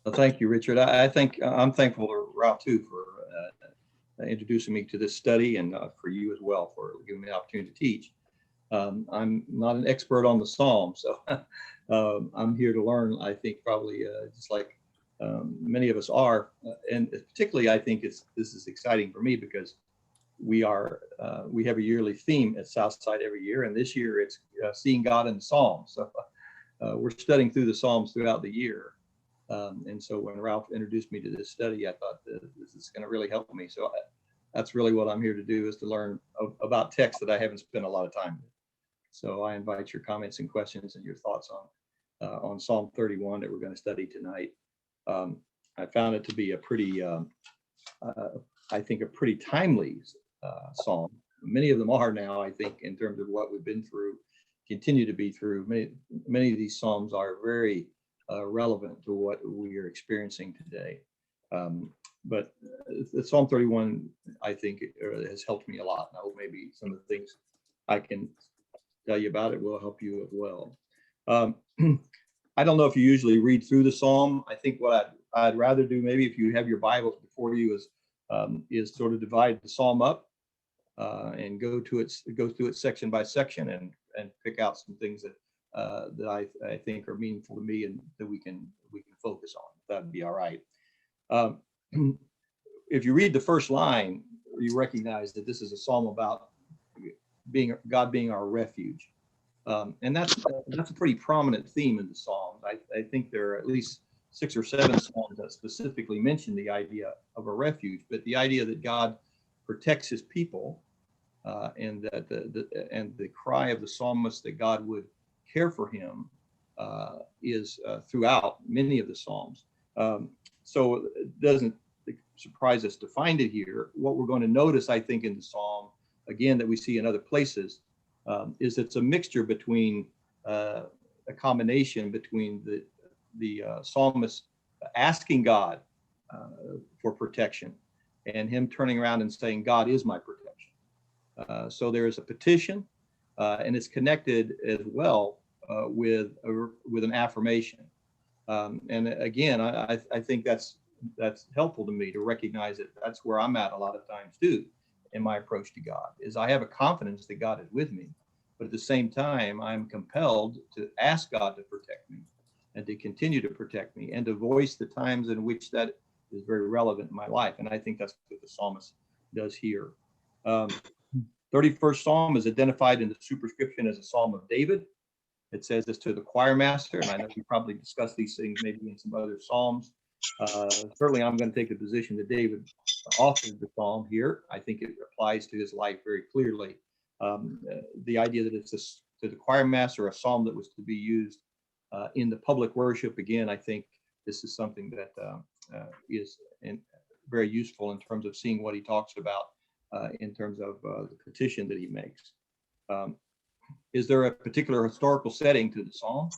Well, thank you, Richard. I think I'm thankful to Ralph too for introducing me to this study, and for you as well for giving me the opportunity to teach. I'm not an expert on the Psalms, so I'm here to learn. I think probably just like many of us are, and particularly I think this is exciting for me because we have a yearly theme at Southside every year, and this year it's seeing God in the Psalms. So we're studying through the Psalms throughout the year. And so when Ralph introduced me to this study, I thought that this is going to really help me. So that's really what I'm here to do, is to learn about texts that I haven't spent a lot of time with. So I invite your comments and questions and your thoughts on Psalm 31 that we're going to study tonight. I found it to be a pretty, I think, a pretty timely psalm. Many of them are now, I think, in terms of what we've been through, continue to be through. Many of these psalms are very relevant to what we are experiencing today. But the Psalm 31, I think, has helped me a lot. And I hope maybe some of the things I can tell you about it will help you as well. I don't know if you usually read through the psalm. I think what I'd rather do, maybe if you have your Bibles before you, is sort of divide the psalm up and go through it section by section and pick out some things that I think are meaningful to me and that we can focus on. That'd be all right. If you read the first line, you recognize that this is a psalm about God being our refuge, and that's a pretty prominent theme in the Psalms. I think there are at least 6 or 7 psalms that specifically mention the idea of a refuge, but the idea that God protects His people, and that the cry of the psalmist that God would care for him is throughout many of the psalms. So it doesn't surprise us to find it here. What we're going to notice, I think, in the psalm, again, that we see in other places, is it's a mixture between a combination between the psalmist asking God for protection and him turning around and saying, God is my protection. So there is a petition, and it's connected as well with an affirmation. And again, I think that's helpful to me to recognize that that's where I'm at a lot of times too in my approach to God, is I have a confidence that God is with me, but at the same time, I'm compelled to ask God to protect me and to continue to protect me and to voice the times in which that is very relevant in my life. And I think that's what the psalmist does here. 31st Psalm is identified in the superscription as a Psalm of David. It says this to the choir master, and I know we probably discussed these things maybe in some other Psalms. Certainly, I'm going to take the position that David authored the Psalm here. I think it applies to his life very clearly. The idea that it's to the choir master, a Psalm that was to be used in the public worship. Again, I think this is something that is very useful in terms of seeing what he talks about in terms of the petition that he makes. Is there a particular historical setting to the psalm?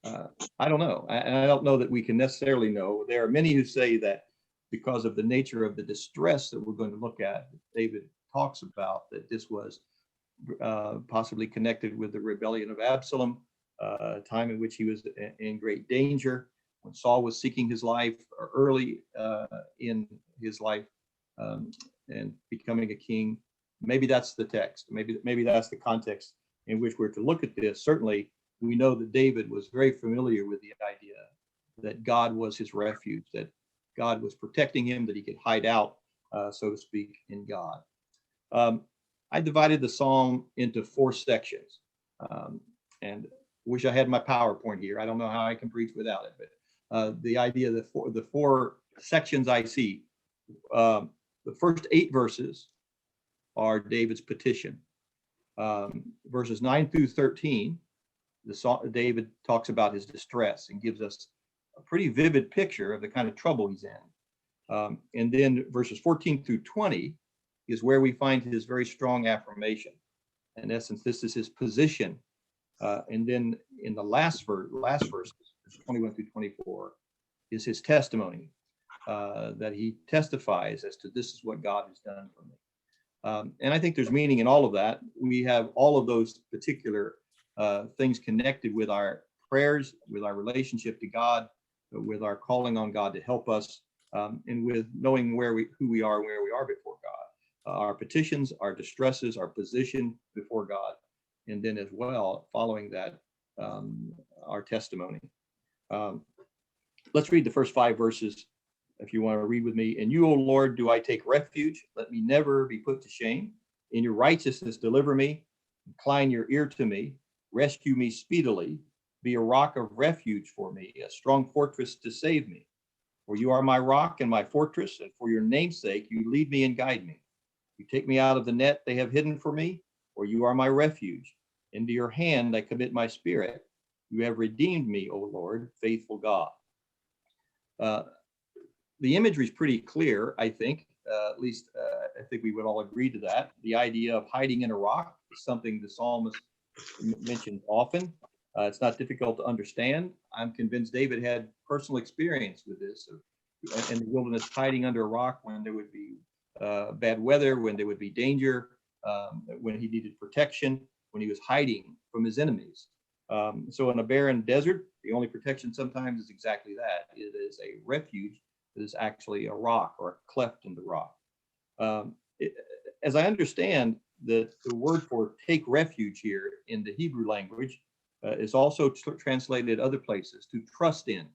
I don't know. And I don't know that we can necessarily know. There are many who say that because of the nature of the distress that we're going to look at, David talks about, that this was possibly connected with the rebellion of Absalom, a time in which he was in great danger, when Saul was seeking his life early in his life and becoming a king. Maybe that's the text. Maybe that's the context in which we're to look at this. Certainly, we know that David was very familiar with the idea that God was his refuge, that God was protecting him, that he could hide out, so to speak, in God. I divided the psalm into 4 sections, and wish I had my PowerPoint here. I don't know how I can preach without it, but the idea that the 4 sections I see, the first 8 verses are David's petition. Verses 9 through 13, David talks about his distress and gives us a pretty vivid picture of the kind of trouble he's in. And then verses 14 through 20 is where we find his very strong affirmation. In essence, this is his position. And then in the last verses, 21 through 24, is his testimony, that he testifies as to this is what God has done for me. And I think there's meaning in all of that. We have all of those particular things connected with our prayers, with our relationship to God, with our calling on God to help us, and with knowing who we are and where we are before God, our petitions, our distresses, our position before God, and then as well following that, our testimony. Let's read the first 5 verses if you want to read with me. "In you, O Lord, do I take refuge. Let me never be put to shame. In your righteousness, deliver me. Incline your ear to me. Rescue me speedily. Be a rock of refuge for me, a strong fortress to save me. For you are my rock and my fortress, and for your name's sake, you lead me and guide me. You take me out of the net they have hidden for me, for you are my refuge. Into your hand I commit my spirit. You have redeemed me, O Lord, faithful God." The imagery is pretty clear, I think. At least I think we would all agree to that. The idea of hiding in a rock is something the psalmist mentioned often. It's not difficult to understand. I'm convinced David had personal experience with this, in the wilderness, hiding under a rock when there would be bad weather, when there would be danger, when he needed protection, when he was hiding from his enemies. So in a barren desert, the only protection sometimes is exactly that. It is a refuge that is actually a rock or a cleft in the rock. As I understand, the word for take refuge here in the Hebrew language is also translated other places to trust in.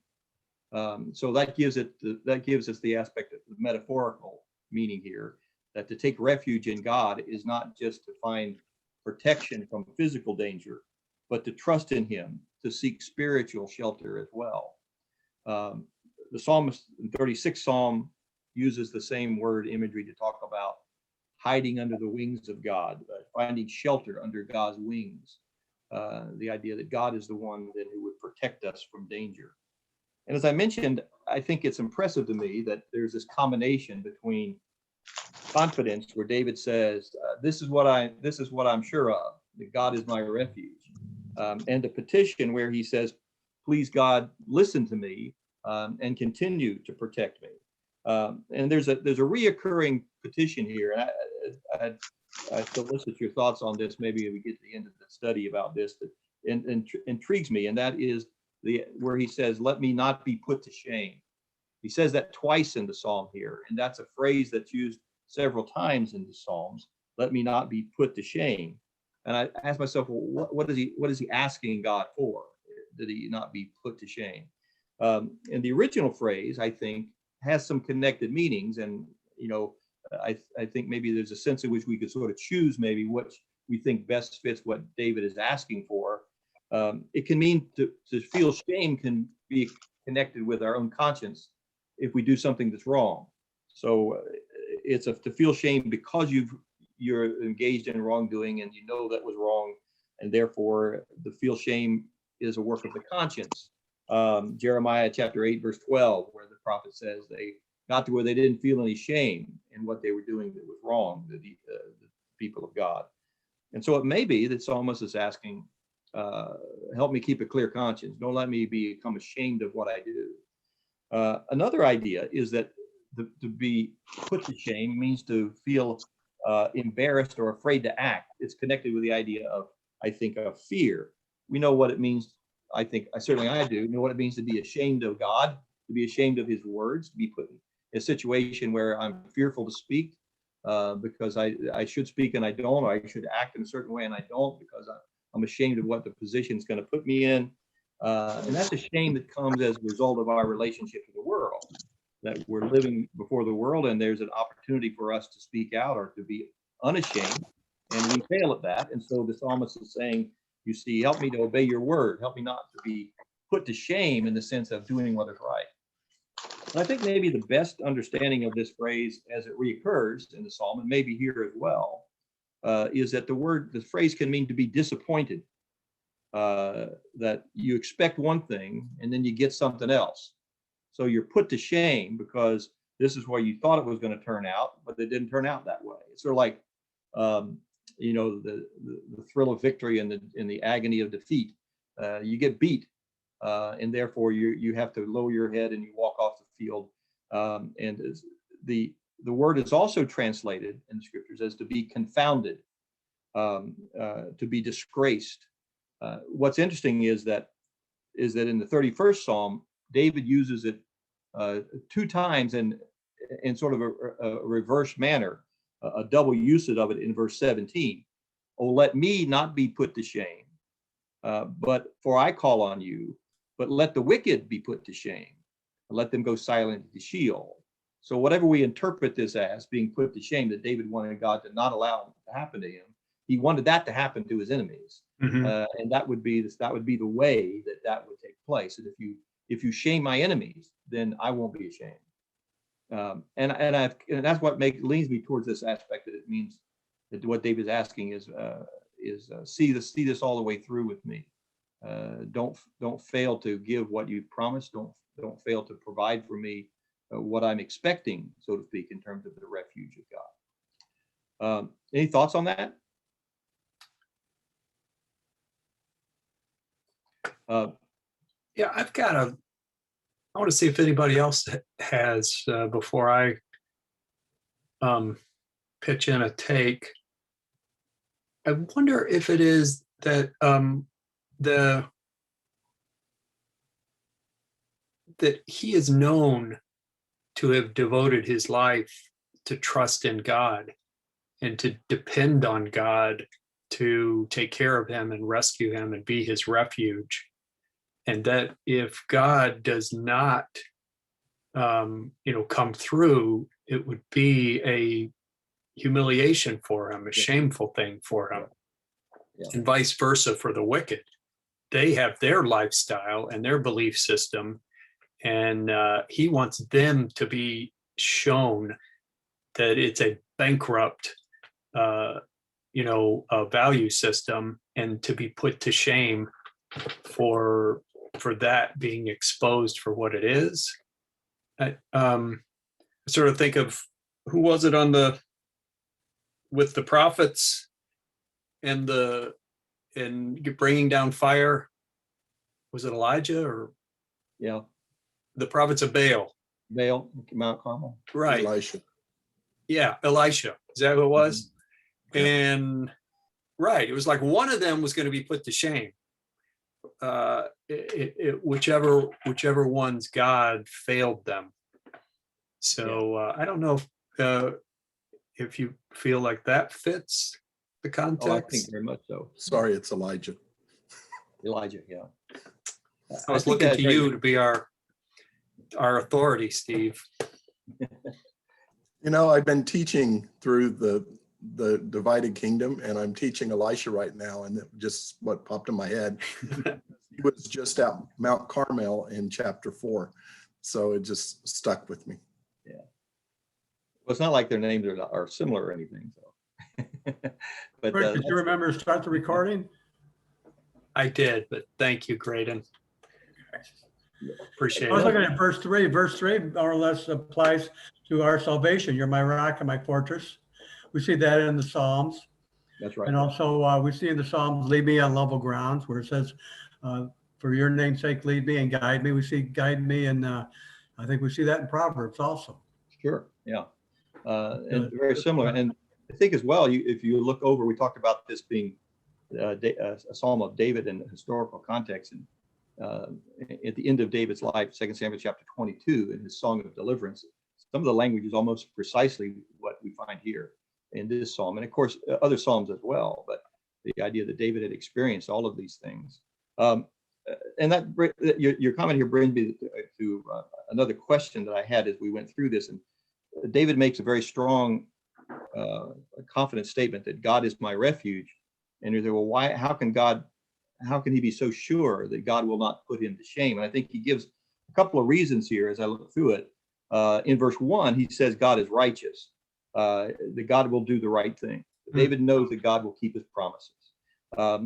So that gives us the aspect of the metaphorical meaning here, that to take refuge in God is not just to find protection from physical danger, but to trust in him, to seek spiritual shelter as well. The psalmist in 36th Psalm uses the same word imagery to talk about hiding under the wings of God, finding shelter under God's wings. The idea that God is the one then who would protect us from danger. And as I mentioned, I think it's impressive to me that there's this combination between confidence, where David says, "This is what I'm sure of, that God is my refuge," and the petition where he says, "Please God, listen to me and continue to protect me." And there's a reoccurring petition here, and I solicit your thoughts on this. Maybe if we get to the end of the study about this, that intrigues me, and that is where he says, "Let me not be put to shame." He says that twice in the psalm here, and that's a phrase that's used several times in the Psalms. Let me not be put to shame. And I ask myself, well, what is he asking God for? That he not be put to shame? And the original phrase, I think, has some connected meanings. And, I think maybe there's a sense in which we could sort of choose maybe what we think best fits what David is asking for. It can mean to feel shame can be connected with our own conscience if we do something that's wrong. So it's to feel shame because you're engaged in wrongdoing and you know that was wrong, and therefore the feel shame is a work of the conscience. Jeremiah chapter 8 verse 12, where the prophet says they got to where they didn't feel any shame in what they were doing that was wrong, the people of God. And so it may be that psalmist is asking, help me keep a clear conscience. Don't let me become ashamed of what I do. Another idea is that to be put to shame means to feel embarrassed or afraid to act. It's connected with the idea of, I think, of fear. We know what it means. I think, certainly I do, know what it means to be ashamed of God, to be ashamed of his words, to be put in a situation where I'm fearful to speak because I should speak and I don't, or I should act in a certain way and I don't because I'm ashamed of what the position is going to put me in. And that's a shame that comes as a result of our relationship to the world, that we're living before the world and there's an opportunity for us to speak out or to be unashamed, and we fail at that. And so the psalmist is saying, you see, help me to obey your word. Help me not to be put to shame in the sense of doing what is right. And I think maybe the best understanding of this phrase as it reoccurs in the psalm, and maybe here as well, is that the phrase can mean to be disappointed, that you expect one thing and then you get something else. So you're put to shame because this is where you thought it was going to turn out, but it didn't turn out that way. It's sort of like, the thrill of victory and the agony of defeat. You get beat, and therefore you have to lower your head and you walk off the field. And the word is also translated in the scriptures as to be confounded, to be disgraced. What's interesting is that in the 31st Psalm, David uses it two times in sort of a reverse manner, a double usage of it in verse 17. Oh, let me not be put to shame, but for I call on you, but let the wicked be put to shame. Let them go silent to Sheol. So whatever we interpret this as being put to shame, that David wanted God to not allow it to happen to him, he wanted that to happen to his enemies, and that would be the way that would take place. And if you shame my enemies, then I won't be ashamed. And that's what leads me towards this aspect, that it means that what David's asking is see this all the way through with me. Don't fail to give what you promised. Don't fail to provide for me what I'm expecting, so to speak, in terms of the refuge of God. Any thoughts on that? Yeah, I want to see if anybody else has, before I pitch in a take. I wonder if it is that that he is known to have devoted his life to trust in God and to depend on God to take care of him and rescue him and be his refuge. And that if God does not, come through, it would be a humiliation for him, a shameful thing for him. Yeah. And vice versa for the wicked. They have their lifestyle and their belief system, and he wants them to be shown that it's a bankrupt, a value system, and to be put to shame for that being exposed for what it is. I sort of think of, who was it with the prophets and bringing down fire? Was it Elijah or? Yeah. The prophets of Baal. Baal, Mount Carmel. Right. Elisha. Yeah, Elisha. Is that what it was? Mm-hmm. And right, it was like one of them was going to be put to shame. Whichever one's God failed them. So I don't know if you feel like that fits the context. Oh, I think very much so. Sorry, it's Elijah. Elijah, yeah. I was looking to you to be our authority, Steve. I've been teaching through the divided kingdom, and I'm teaching Elisha right now, and it just what popped in my head. He was just at Mount Carmel in chapter 4, so it just stuck with me. Yeah. Well, it's not like their names are similar or anything. So, but did you remember to start the recording? I did, but thank you, Graydon. Appreciate it. I was looking at verse 3. Verse 3 more or less applies to our salvation. You're my rock and my fortress. We see that in the Psalms. That's right. And also we see in the Psalms, lead me on level grounds, where it says, for your name's sake, lead me and guide me. We see guide me, and I think we see that in Proverbs also. Sure, yeah. And very similar. And I think as well, if you look over, we talked about this being a Psalm of David in the historical context. And at the end of David's life, 2 Samuel chapter 22, in his song of deliverance, some of the language is almost precisely what we find here in this psalm, and of course other psalms as well. But the idea that David had experienced all of these things, and that your comment here brings me to another question that I had as we went through this. And David makes a very strong, confident statement that God is my refuge. And you say, well, why? How can he be so sure that God will not put him to shame? And I think he gives a couple of reasons here as I look through it. In verse 1, he says God is righteous, that God will do the right thing. David knows that God will keep his promises.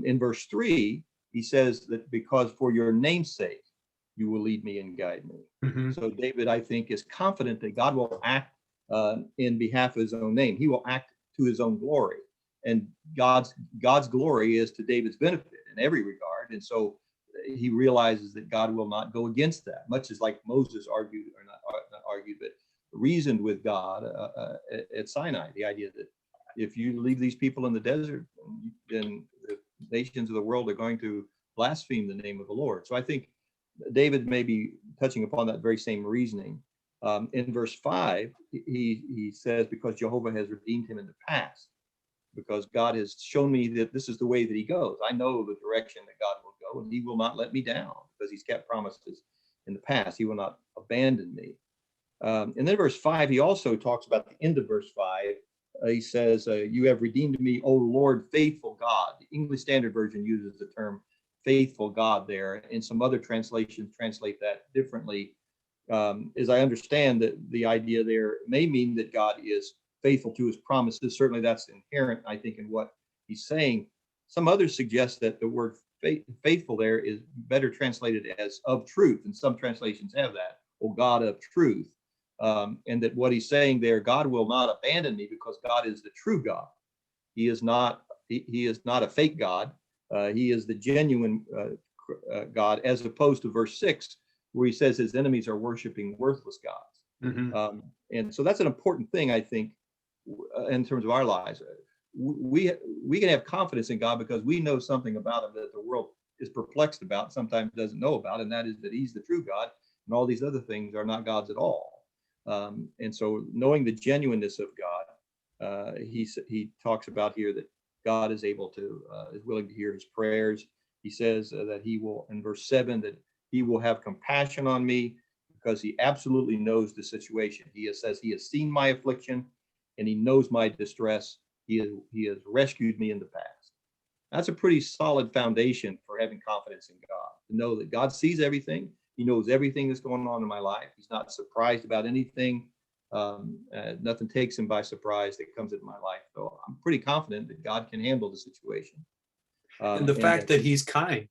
In verse 3, he says that because for your name's sake, you will lead me and guide me. Mm-hmm. So David, I think, is confident that God will act in behalf of his own name. He will act to his own glory. And God's glory is to David's benefit in every regard. And so he realizes that God will not go against that, much as like Moses argued, or not argued, but reasoned with God at Sinai. The idea that if you leave these people in the desert, then the nations of the world are going to blaspheme the name of the Lord. So I think David may be touching upon that very same reasoning. In verse 5, he says, because Jehovah has redeemed him in the past, because God has shown me that this is the way that he goes. I know the direction that God will go, and he will not let me down because he's kept promises in the past. He will not abandon me. And then verse 5, he also talks about the end of verse 5. He says, you have redeemed me, O Lord, faithful God. The English Standard Version uses the term faithful God there. And some other translations translate that differently. As I understand that the idea there may mean that God is faithful to his promises. Certainly that's inherent, I think, in what he's saying. Some others suggest that the word faithful there is better translated as of truth. And some translations have that, O God of truth. And that what he's saying there, God will not abandon me because God is the true God. He is not a fake God. He is the genuine God, as opposed to verse 6, where he says his enemies are worshiping worthless gods. Mm-hmm. And so that's an important thing, I think, in terms of our lives. We can have confidence in God because we know something about him that the world is perplexed about, sometimes doesn't know about, and that is that he's the true God, and all these other things are not gods at all. And so knowing the genuineness of God, he talks about here that God is able to, is willing to hear his prayers. He says that he will, in verse 7, that he will have compassion on me because he absolutely knows the situation. He says he has seen my affliction and he knows my distress. He has rescued me in the past. That's a pretty solid foundation for having confidence in God, to know that God sees everything. He knows everything that's going on in my life. He's not surprised about anything. Nothing takes him by surprise that comes into my life. So I'm pretty confident that God can handle the situation. And the fact that he's kind,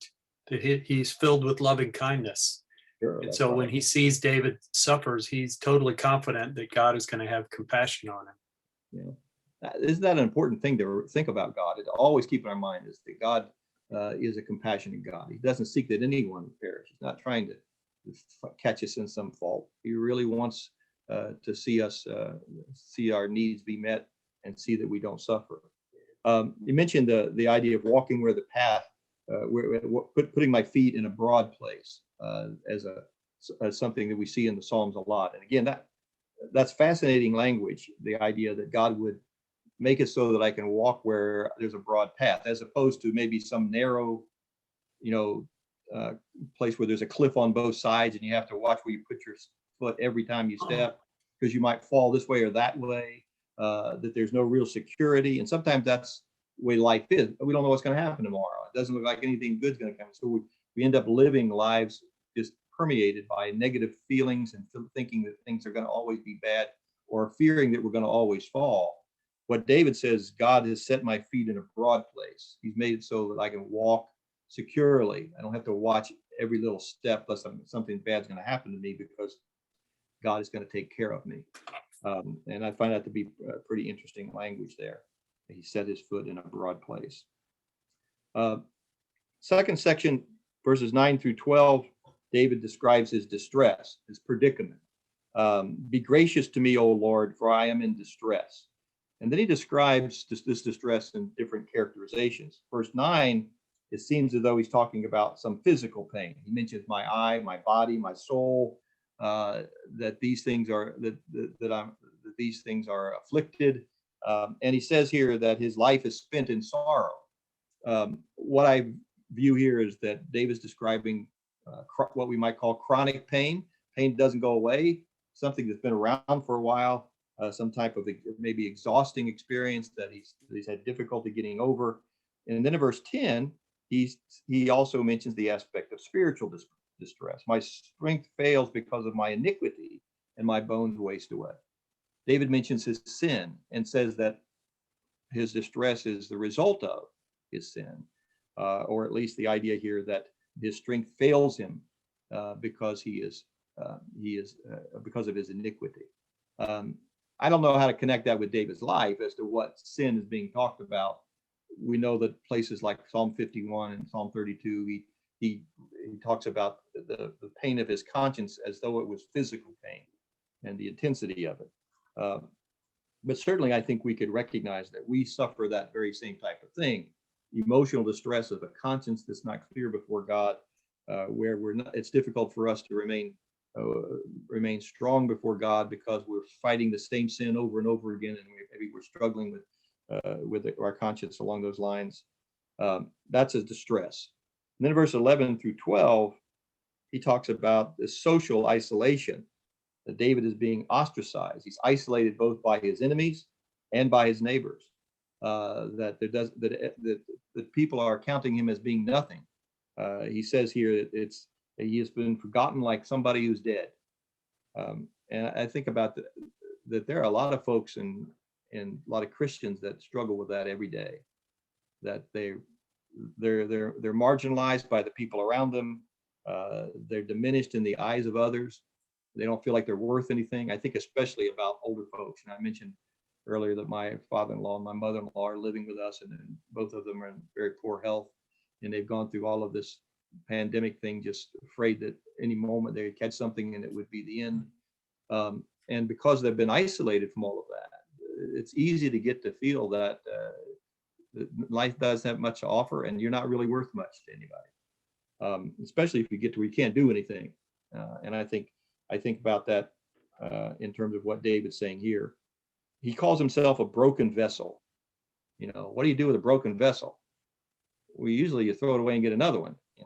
that he's filled with loving kindness. Sure, and so right. When he sees David suffers, he's totally confident that God is going to have compassion on him. Yeah. Isn't that an important thing to think about God? To always keep in our mind is that God is a compassionate God. He doesn't seek that anyone perish. He's not trying to catch us in some fault. He really wants to see us, see our needs be met and see that we don't suffer. You mentioned the idea of walking where the path, putting my feet in a broad place as something that we see in the Psalms a lot. And again, that's fascinating language, the idea that God would make it so that I can walk where there's a broad path, as opposed to maybe some narrow, place where there's a cliff on both sides and you have to watch where you put your foot every time you step because you might fall this way or that way, that there's no real security. And sometimes that's the way life is. We don't know what's going to happen tomorrow. It doesn't look like anything good's going to come. So we end up living lives just permeated by negative feelings and thinking that things are going to always be bad or fearing that we're going to always fall. What David says, God has set my feet in a broad place. He's made it so that I can walk securely. I don't have to watch every little step lest something bad's going to happen to me because God is going to take care of me. And I find that to be a pretty interesting language there. He set his foot in a broad place. Second section, verses 9 through 12, David describes his distress, his predicament. Be gracious to me, O Lord, for I am in distress. And then he describes this distress in different characterizations. Verse 9, it seems as though he's talking about some physical pain. He mentions my eye, my body, my soul, that these things are that these things are afflicted. And he says here that his life is spent in sorrow. What I view here is that David's describing what we might call chronic pain. Pain doesn't go away, something that's been around for a while. Some type of maybe exhausting experience that he's had difficulty getting over. And then in verse 10, he also mentions the aspect of spiritual distress. My strength fails because of my iniquity and my bones waste away. David mentions his sin and says that his distress is the result of his sin, or at least the idea here that his strength fails him because he is because of his iniquity. I don't know how to connect that with David's life as to what sin is being talked about. We know that places like Psalm 51 and Psalm 32, he talks about the pain of his conscience as though it was physical pain and the intensity of it. But certainly I think we could recognize that we suffer that very same type of thing. Emotional distress of a conscience that's not clear before God, where it's difficult for us to remain remain strong before God because we're fighting the same sin over and over again, and maybe we're struggling with our conscience along those lines. That's a distress. And then verse 11 through 12, he talks about the social isolation, that David is being ostracized. He's isolated both by his enemies and by his neighbors. That people are counting him as being nothing. He says here that he has been forgotten like somebody who's dead. And I think about that there are a lot of folks and a lot of Christians that struggle with that every day. That they're marginalized by the people around them. They're diminished in the eyes of others. They don't feel like they're worth anything. I think especially about older folks. And I mentioned earlier that my father-in-law and my mother-in-law are living with us, and both of them are in very poor health, and they've gone through all of this pandemic thing, just afraid that any moment they would catch something and it would be the end. And because they've been isolated from all of that, it's easy to get to feel that life doesn't have much to offer, and you're not really worth much to anybody. Especially if you get to where you can't do anything. And I think about that in terms of what David's saying here. He calls himself a broken vessel. You know, what do you do with a broken vessel? Well, usually you throw it away and get another one. You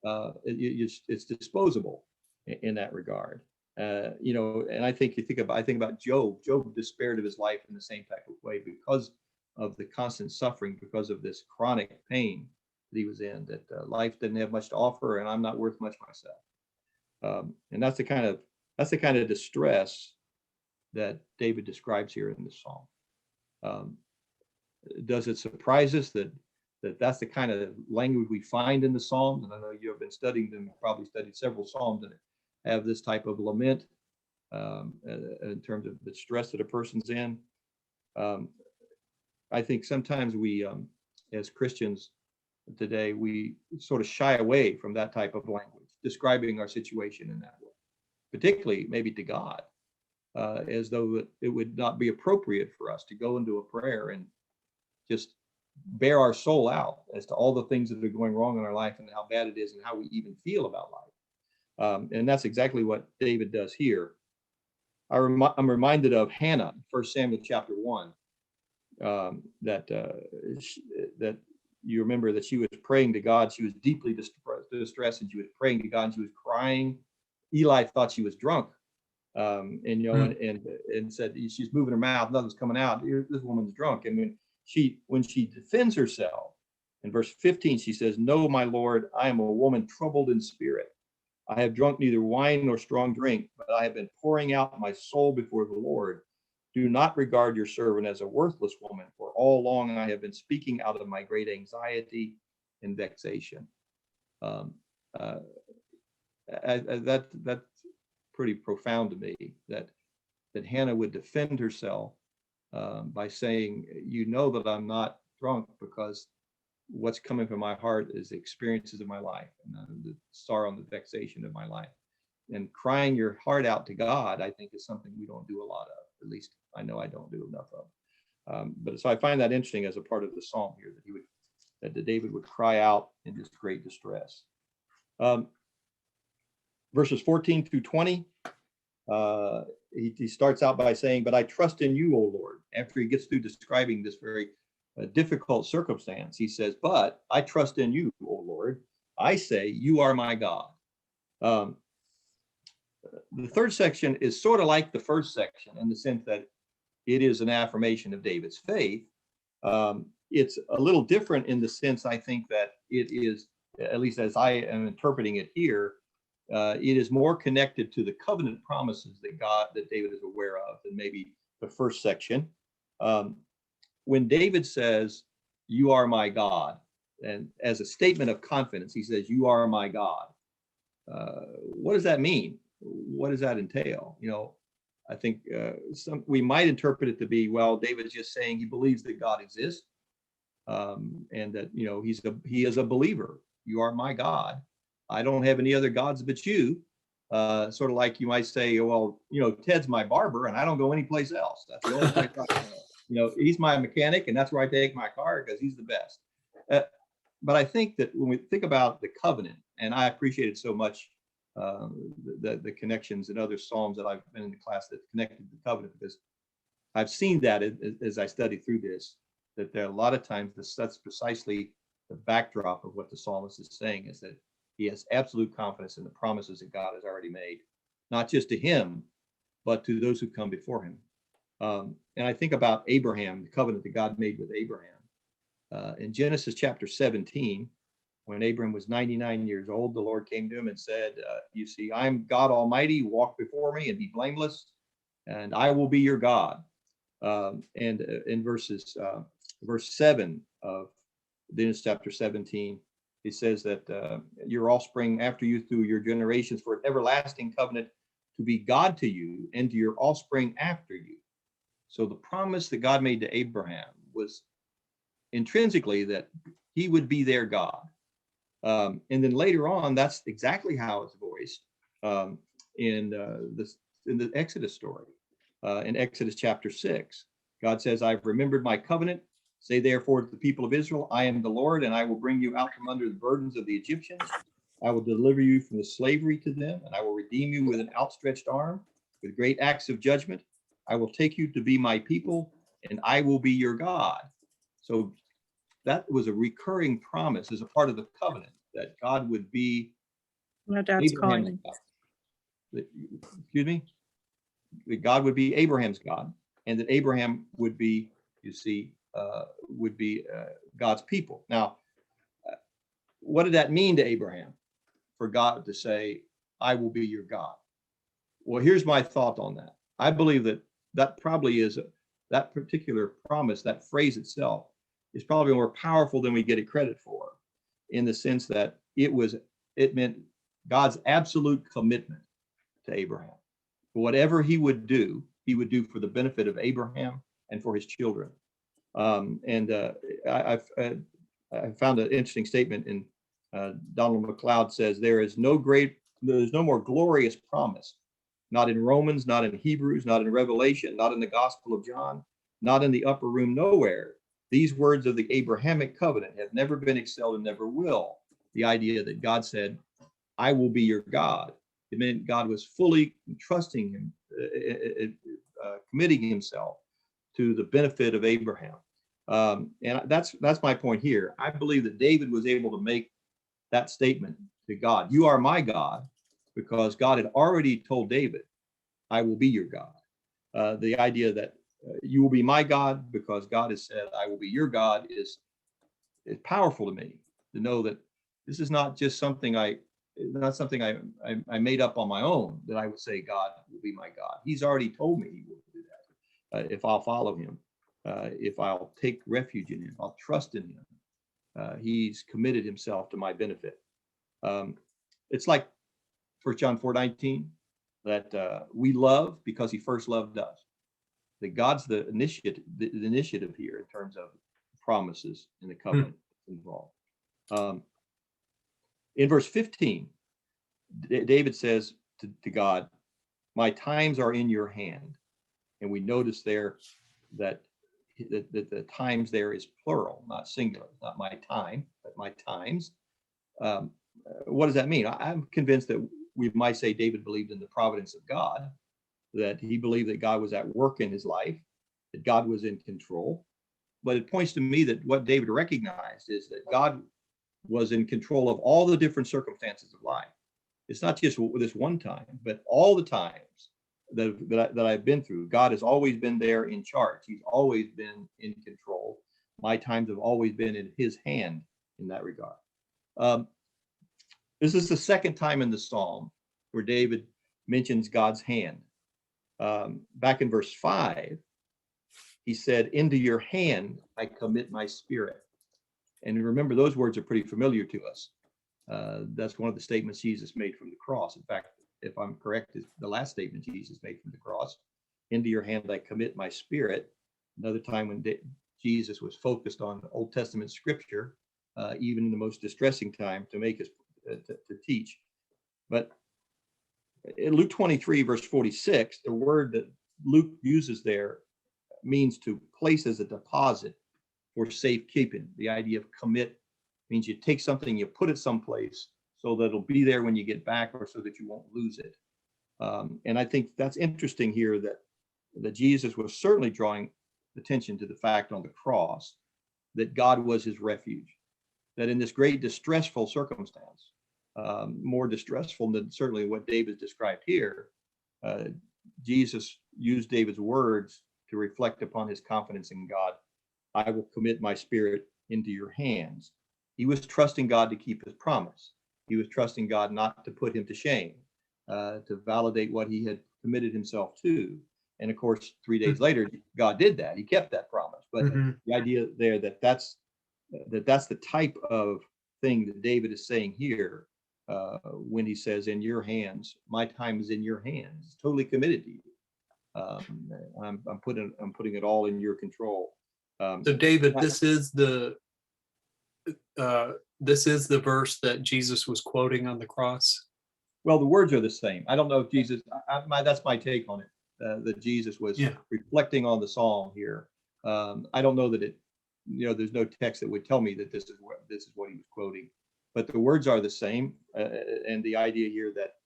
know, it's disposable in that regard. You know, and I think about Job. Job despaired of his life in the same type of way because of the constant suffering, because of this chronic pain that he was in. That life didn't have much to offer, and I'm not worth much myself. And that's the kind of distress that David describes here in this psalm. Does it surprise us that that's the kind of language we find in the Psalms? And I know you have been studying them, probably studied several Psalms that have this type of lament in terms of the stress that a person's in. I think sometimes we, as Christians today, we sort of shy away from that type of language, describing our situation in that way, particularly maybe to God, as though it would not be appropriate for us to go into a prayer and just bear our soul out as to all the things that are going wrong in our life and how bad it is and how we even feel about life. And that's exactly what David does here. I'm reminded of Hannah, 1 Samuel chapter 1, that you remember that she was praying to God. She was deeply distressed, and she was praying to God, and she was crying. Eli thought she was drunk, and said she's moving her mouth, nothing's coming out. This woman's drunk. And when she defends herself, in verse 15, she says, "No, my Lord, I am a woman troubled in spirit. I have drunk neither wine nor strong drink, but I have been pouring out my soul before the Lord. Do not regard your servant as a worthless woman, for all along I have been speaking out of my great anxiety and vexation." That's pretty profound to me, that Hannah would defend herself by saying, "You know that I'm not drunk, because what's coming from my heart is the experiences of my life and the sorrow and the vexation of my life." And crying your heart out to God, I think, is something we don't do a lot of. At least I know I don't do enough of. But so I find that interesting as a part of the psalm here, that David would cry out in this great distress. Verses 14 through 20, he starts out by saying, "But I trust in you, O Lord." After he gets through describing this very difficult circumstance, he says, "But I trust in you, O Lord. I say, you are my God." The third section is sort of like the first section in the sense that it is an affirmation of David's faith. It's a little different in the sense, I think, that it is, at least as I am interpreting it here, it is more connected to the covenant promises that David is aware of than maybe the first section. When David says, "You are my God," and as a statement of confidence, he says, "You are my God." What does that mean? What does that entail? You know, I think we might interpret it to be, well, David's just saying he believes that God exists, and that, you know, he is a believer. You are my God. I don't have any other gods but you. Sort of like you might say, well, you know, Ted's my barber, and I don't go anyplace else. That's the only place I go. You know, he's my mechanic, and that's where I take my car because he's the best. But I think that when we think about the covenant, and I appreciated so much the connections in other Psalms that I've been in the class that connected the covenant, because I've seen that as I study through this, that there are a lot of times that's precisely the backdrop of what the psalmist is saying, is that he has absolute confidence in the promises that God has already made, not just to him, but to those who come before him. And I think about Abraham, the covenant that God made with Abraham. In Genesis chapter 17, when Abraham was 99 years old, the Lord came to him and said, you see, I'm God Almighty, walk before me and be blameless, and I will be your God. And in verse 7 of Genesis chapter 17, he says that your offspring after you through your generations for an everlasting covenant to be God to you and to your offspring after you. So the promise that God made to Abraham was intrinsically that he would be their God. And then later on, that's exactly how it's voiced in the Exodus story. In Exodus chapter 6, God says, I've remembered my covenant. Say therefore to the people of Israel, I am the Lord, and I will bring you out from under the burdens of the Egyptians. I will deliver you from the slavery to them, and I will redeem you with an outstretched arm, with great acts of judgment. I will take you to be my people, and I will be your God. So that was a recurring promise as a part of the covenant, that God would be No, Dad's Abraham's calling. God. Excuse me? That God would be Abraham's God, and that Abraham would be, you see, God's people. Now, what did that mean to Abraham for God to say, I will be your God? Well, here's my thought on that. I believe that probably is that particular promise, that phrase itself is probably more powerful than we get it credit for, in the sense that it meant God's absolute commitment to Abraham. Whatever he would do for the benefit of Abraham and for his children. I found an interesting statement in Donald McLeod says, there's no more glorious promise, not in Romans, not in Hebrews, not in Revelation, not in the Gospel of John, not in the upper room, nowhere. These words of the Abrahamic covenant have never been excelled and never will. The idea that God said, I will be your God. It meant God was fully trusting him, committing himself to the benefit of Abraham. And that's my point here. I believe that David was able to make that statement to God. You are my God, because God had already told David, I will be your God. The idea that you will be my God because God has said, I will be your God is powerful to me, to know that this is not just something I made up on my own, that I would say God will be my God. He's already told me he will do that if I'll follow him, if I'll take refuge in him, I'll trust in him. He's committed himself to my benefit. It's like 1 John 4:19, that we love because he first loved us. That God's the initiative here in terms of promises in the covenant involved. In verse 15, David says to God, my times are in your hand. And we notice there that the times there is plural, not singular, not my time, but my times. What does that mean? I'm convinced that we might say David believed in the providence of God, that he believed that God was at work in his life, that God was in control. But it points to me that what David recognized is that God was in control of all the different circumstances of life. It's not just this one time, but all the times that I've been through. God has always been there in charge. He's always been in control. My times have always been in his hand in that regard. This is the second time in the Psalm where David mentions God's hand. Back in verse 5, he said, into your hand I commit my spirit. And remember, those words are pretty familiar to us. That's one of the statements Jesus made from the cross. In fact, if I'm correct, it's the last statement Jesus made from the cross. Into your hand I commit my spirit. Another time when Jesus was focused on Old Testament scripture, even in the most distressing time, to make us to teach. But in Luke 23, verse 46, the word that Luke uses there means to place as a deposit for safekeeping. The idea of commit means you take something, you put it someplace so that it'll be there when you get back, or so that you won't lose it. And I think that's interesting here, that Jesus was certainly drawing attention to the fact on the cross that God was his refuge, that in this great distressful circumstance, more distressful than certainly what David described here, Jesus used David's words to reflect upon his confidence in God. I will commit my spirit into your hands. He was trusting God to keep his promise. He was trusting God not to put him to shame, to validate what he had committed himself to. And of course, 3 days later, God did that. He kept that promise. But the idea there that's the type of thing that David is saying here, when he says, in your hands, my time is in your hands. It's totally committed to you. I'm putting it all in your control. So David, this is the verse that Jesus was quoting on the cross. Well, the words are the same. I don't know if Jesus, that's my take on it, that Jesus was reflecting on the psalm here. I don't know that there's no text that would tell me that this is what he was quoting, but the words are the same. And the idea here that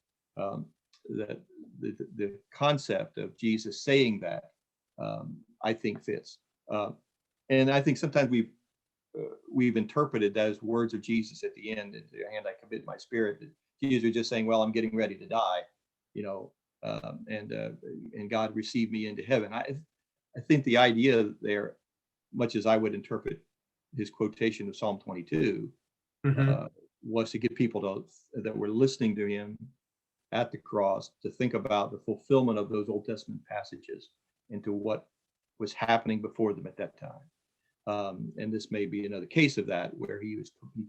the concept of Jesus saying that, I think fits. And I think sometimes we've interpreted those words of Jesus at the end, "Into your hand I commit my spirit." Jesus was just saying, well, I'm getting ready to die, and God received me into heaven. I think the idea there, much as I would interpret his quotation of Psalm 22, was to get people that were listening to him at the cross to think about the fulfillment of those Old Testament passages into what was happening before them at that time. And this may be another case of that, where he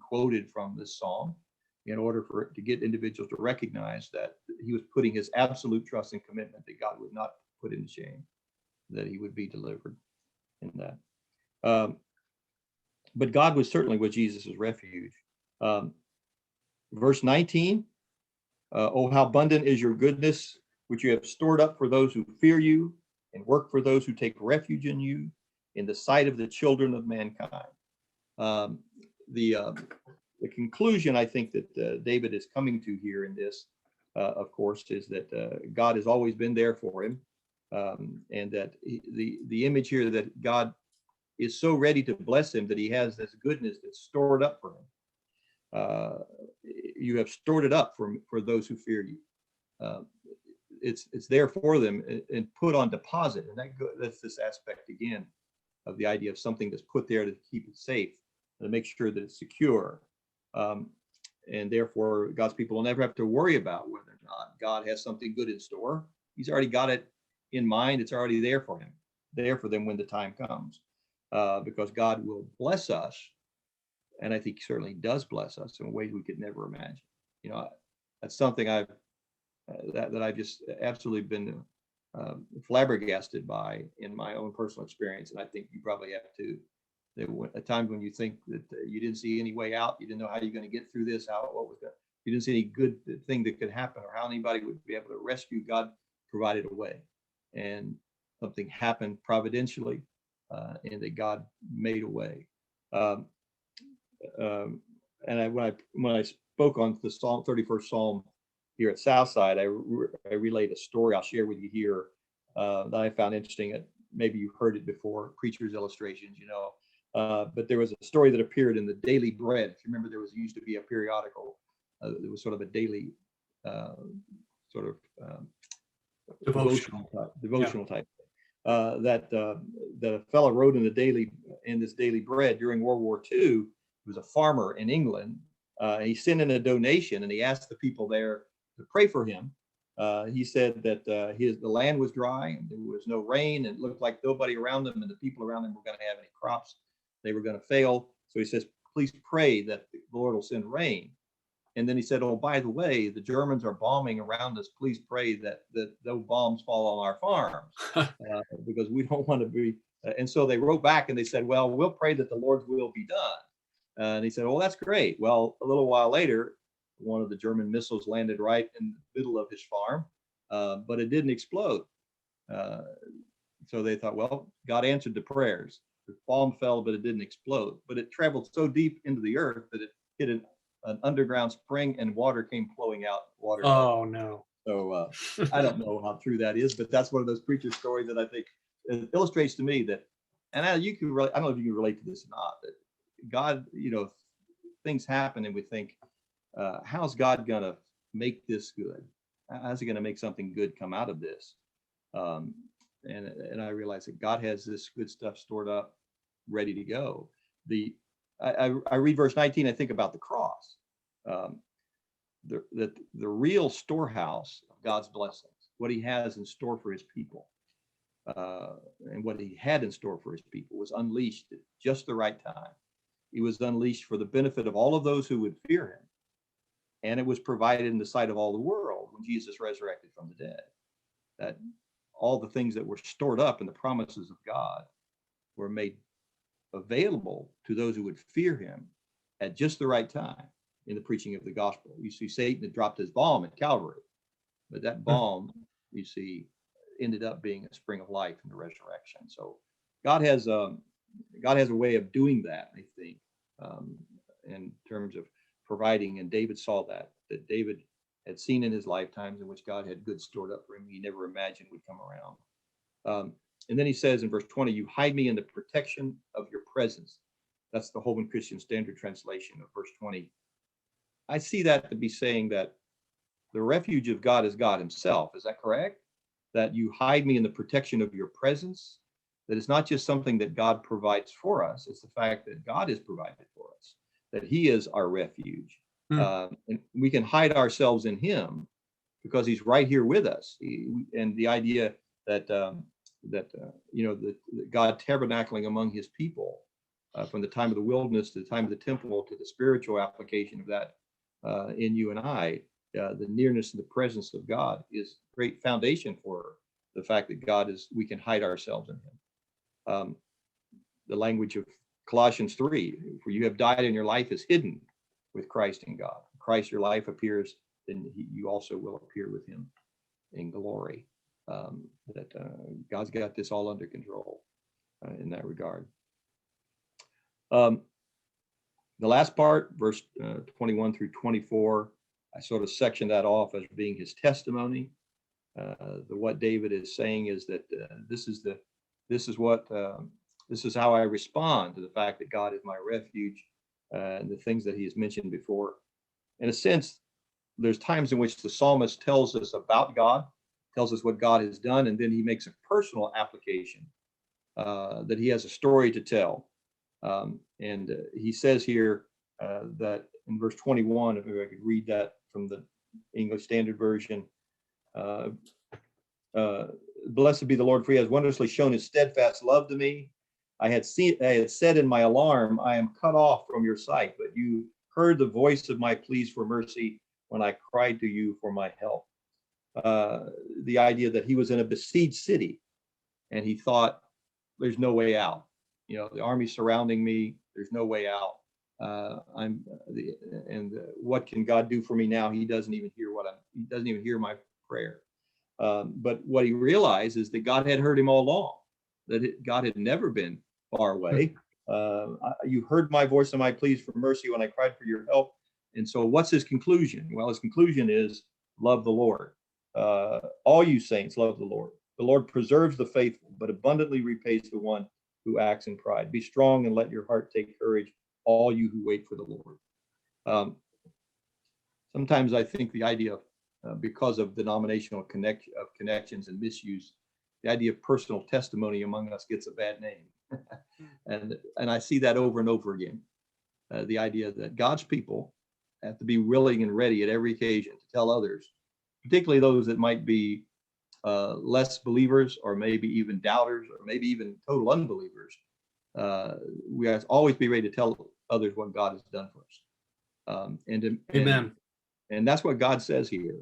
quoted from this psalm in order to get individuals to recognize that he was putting his absolute trust and commitment that God would not put him to shame, that he would be delivered in that. But God was Jesus' refuge. Verse 19, oh, how abundant is your goodness, which you have stored up for those who fear you and work for those who take refuge in you, in the sight of the children of mankind. The conclusion I think that David is coming to here in this, of course, is that God has always been there for him, and that the image here that God is so ready to bless him that he has this goodness that's stored up for him. You have stored it up for those who fear you. It's there for them and put on deposit, and that's this aspect again of the idea of something that's put there to keep it safe, to make sure that it's secure. And therefore, God's people will never have to worry about whether or not God has something good in store. He's already got it in mind. It's already there for him, there for them when the time comes, because God will bless us. And I think he certainly does bless us in ways we could never imagine. That's something I've just absolutely been flabbergasted by in my own personal experience. And I think you probably have too. There were at times when you think that you didn't see any way out, you didn't know how you're going to get through this, you didn't see any good thing that could happen or how anybody would be able to rescue. God provided a way, and something happened providentially, and that God made a way. And when I spoke on the Psalm 31st Psalm here at Southside, I relayed a story I'll share with you here that I found interesting. Maybe you've heard it before, Preacher's Illustrations, but there was a story that appeared in the Daily Bread. If you remember, there used to be a periodical. It was sort of a daily devotional type that a fellow wrote in this Daily Bread during World War II. He was a farmer in England. He sent in a donation, and he asked the people there to pray for him. He said that the land was dry and there was no rain, and it looked like nobody around them and the people around them were going to have any crops. They were going to fail. So he says, please pray that the Lord will send rain. And then he said, oh, by the way, the Germans are bombing around us. Please pray that those bombs fall on our farms, because we don't want to be. And so they wrote back and they said, well, we'll pray that the Lord's will be done. And he said, oh, that's great. Well, a little while later, one of the German missiles landed right in the middle of his farm, but it didn't explode. So they thought, well, God answered the prayers. The bomb fell, but it didn't explode. But it traveled so deep into the earth that it hit an underground spring and water came flowing out. Water. Oh, no. So I don't know how true that is, but that's one of those preacher stories that I think illustrates to me that, and you can really, I don't know if you can relate to this or not, but God, things happen and we think, how's God gonna make this good? How's he gonna make something good come out of this? And I realize that God has this good stuff stored up, ready to go. I read verse 19, I think about the cross. The real storehouse of God's blessings, what he has in store for his people, and what he had in store for his people was unleashed at just the right time. It was unleashed for the benefit of all of those who would fear him. And it was provided in the sight of all the world when Jesus resurrected from the dead. That all the things that were stored up in the promises of God were made available to those who would fear him at just the right time in the preaching of the gospel. You see, Satan had dropped his bomb at Calvary, but that bomb, you see, ended up being a spring of life in the resurrection. So God has a way of doing that, I think, in terms of providing. And David saw that David had seen in his lifetimes in which God had good stored up for him he never imagined would come around. And then he says in verse 20, you hide me in the protection of your presence. That's the Holman Christian Standard Translation of verse 20. I see that to be saying that the refuge of God is God himself. Is that correct? That you hide me in the protection of your presence. That it's not just something that God provides for us. It's the fact that God has provided for us, that he is our refuge. And we can hide ourselves in him because he's right here with us. And the idea that God tabernacling among his people from the time of the wilderness to the time of the temple to the spiritual application of that in you and I, the nearness and the presence of God is great foundation for the fact that we can hide ourselves in him. The language of Colossians 3, for you have died and your life is hidden with Christ in God. Christ, your life appears, then you also will appear with him in glory. God's got this all under control in that regard. The last part, verse 21 through 24, I sort of section that off as being his testimony. What David is saying is that this is how I respond to the fact that God is my refuge and the things that he has mentioned before. In a sense, there's times in which the psalmist tells us about God, tells us what God has done, and then he makes a personal application that he has a story to tell. And he says here that in verse 21, if I could read that from the English Standard Version, blessed be the Lord, for he has wondrously shown his steadfast love to me. I had said in my alarm, I am cut off from your sight, but you heard the voice of my pleas for mercy when I cried to you for my help. The idea that he was in a besieged city and he thought, there's no way out. The army's surrounding me. There's no way out. What can God do for me now? He doesn't even hear my prayer. But what he realized is that God had heard him all along, that God had never been far away. You heard my voice and my pleas for mercy when I cried for your help. And so what's his conclusion? Well, his conclusion is love the Lord. All you saints love the Lord. The Lord preserves the faithful, but abundantly repays the one who acts in pride. Be strong and let your heart take courage, all you who wait for the Lord. Sometimes I think the idea of, because of denominational connections and misuse, the idea of personal testimony among us gets a bad name. and I see that over and over again. The idea that God's people have to be willing and ready at every occasion to tell others, particularly those that might be less believers or maybe even doubters or maybe even total unbelievers. We have to always be ready to tell others what God has done for us. Amen. And that's what God says here.